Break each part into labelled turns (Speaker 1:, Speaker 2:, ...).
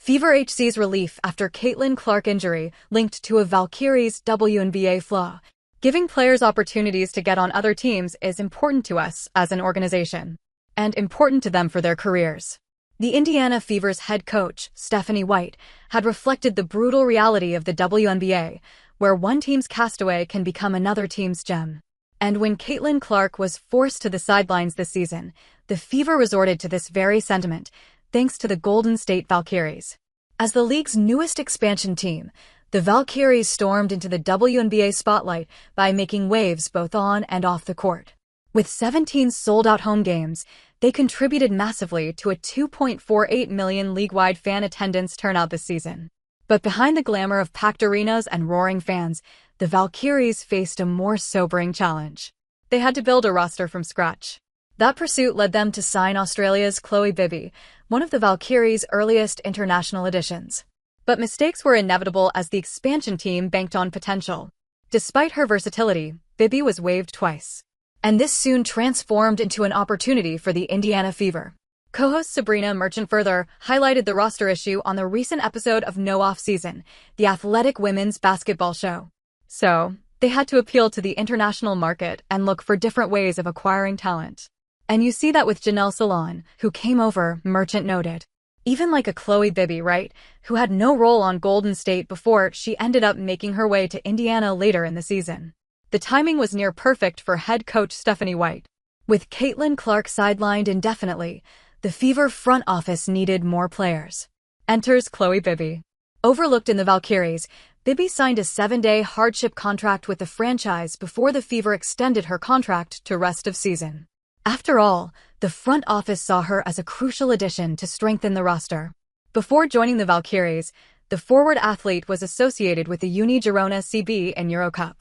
Speaker 1: Fever HC's relief after Caitlin Clark injury linked to a Valkyries WNBA Flaw. Giving players opportunities to get on other teams is important to us as an organization, and important to them for their careers. The Indiana Fever's head coach, Stephanie White, had reflected the brutal reality of the WNBA, where one team's castaway can become another team's gem. And when Caitlin Clark was forced to the sidelines this season, the Fever resorted to this very sentiment, thanks to the Golden State Valkyries. As the league's newest expansion team, the Valkyries stormed into the WNBA spotlight by making waves both on and off the court. With 17 sold-out home games, they contributed massively to a 2.48 million league-wide fan attendance turnout this season. But behind the glamour of packed arenas and roaring fans, the Valkyries faced a more sobering challenge. They had to build a roster from scratch. That pursuit led them to sign Australia's Chloe Bibby, one of the Valkyries' earliest international additions. But mistakes were inevitable as the expansion team banked on potential. Despite her versatility, Bibby was waived twice. And this soon transformed into an opportunity for the Indiana Fever. Co-host Sabrina Merchant further highlighted the roster issue on the recent episode of No Off Season, the athletic women's basketball show. So, they had to appeal to the international market and look for different ways of acquiring talent. And you see that with Janelle Salon, who came over, Merchant noted. Even like a Chloe Bibby, right, who had no role on Golden State before she ended up making her way to Indiana later in the season. The timing was near perfect for head coach Stephanie White. With Caitlin Clark sidelined indefinitely, the Fever front office needed more players. Enters Chloe Bibby. Overlooked in the Valkyries, Bibby signed a 7-day hardship contract with the franchise before the Fever extended her contract to rest of season. After all, the front office saw her as a crucial addition to strengthen the roster. Before joining the Valkyries, the forward athlete was associated with the Uni Girona CB and Eurocup.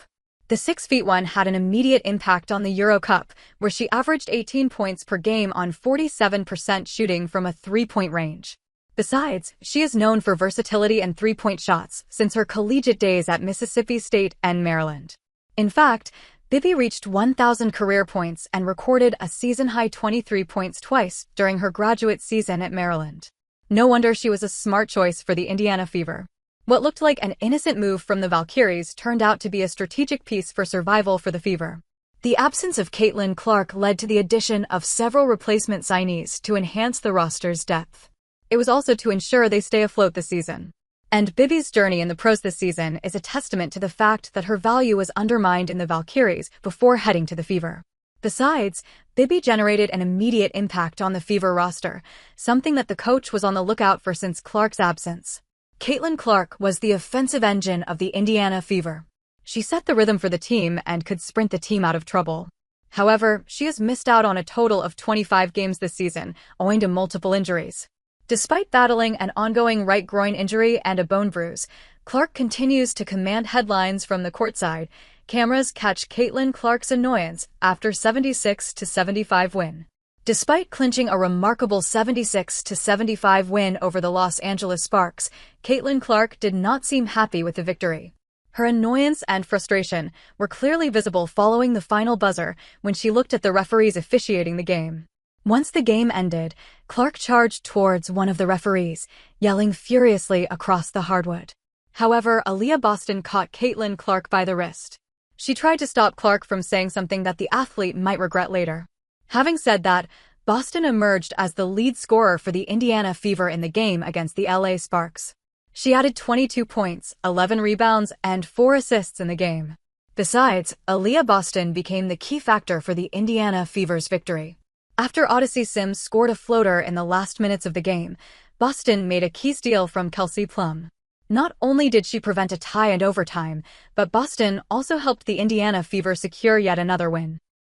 Speaker 1: The 6'1" had an immediate impact on the Eurocup, where she averaged 18 points per game on 47% shooting from a three-point range. Besides, she is known for versatility and three-point shots since her collegiate days at Mississippi State and Maryland. In fact, Bibby reached 1,000 career points and recorded a season-high 23 points twice during her graduate season at Maryland. No wonder she was a smart choice for the Indiana Fever. What looked like an innocent move from the Valkyries turned out to be a strategic piece for survival for the Fever. The absence of Caitlin Clark led to the addition of several replacement signees to enhance the roster's depth. It was also to ensure they stay afloat this season. And Bibby's journey in the pros this season is a testament to the fact that her value was undermined in the Valkyries before heading to the Fever. Besides, Bibby generated an immediate impact on the Fever roster, something that the coach was on the lookout for since Clark's absence. Caitlin Clark was the offensive engine of the Indiana Fever. She set the rhythm for the team and could sprint the team out of trouble. However, she has missed out on a total of 25 games this season, owing to multiple injuries. Despite battling an ongoing right groin injury and a bone bruise, Clark continues to command headlines from the courtside. Cameras catch Caitlin Clark's annoyance after 76-75 win. Despite clinching a remarkable 76-75 win over the Los Angeles Sparks, Caitlin Clark did not seem happy with the victory. Her annoyance and frustration were clearly visible following the final buzzer when she looked at the referees officiating the game. Once the game ended, Clark charged towards one of the referees, yelling furiously across the hardwood. However, Aaliyah Boston caught Caitlin Clark by the wrist. She tried to stop Clark from saying something that the athlete might regret later. Having said that, Boston emerged as the lead scorer for the Indiana Fever in the game against the LA Sparks. She added 22 points, 11 rebounds, and 4 assists in the game. Besides, Aaliyah Boston became the key factor for the Indiana Fever's victory. After Odyssey Sims scored a floater in the last minutes of the game, Boston made a key steal from Kelsey Plum. Not only did she prevent a tie and overtime, but Boston also helped the Indiana Fever secure yet another win.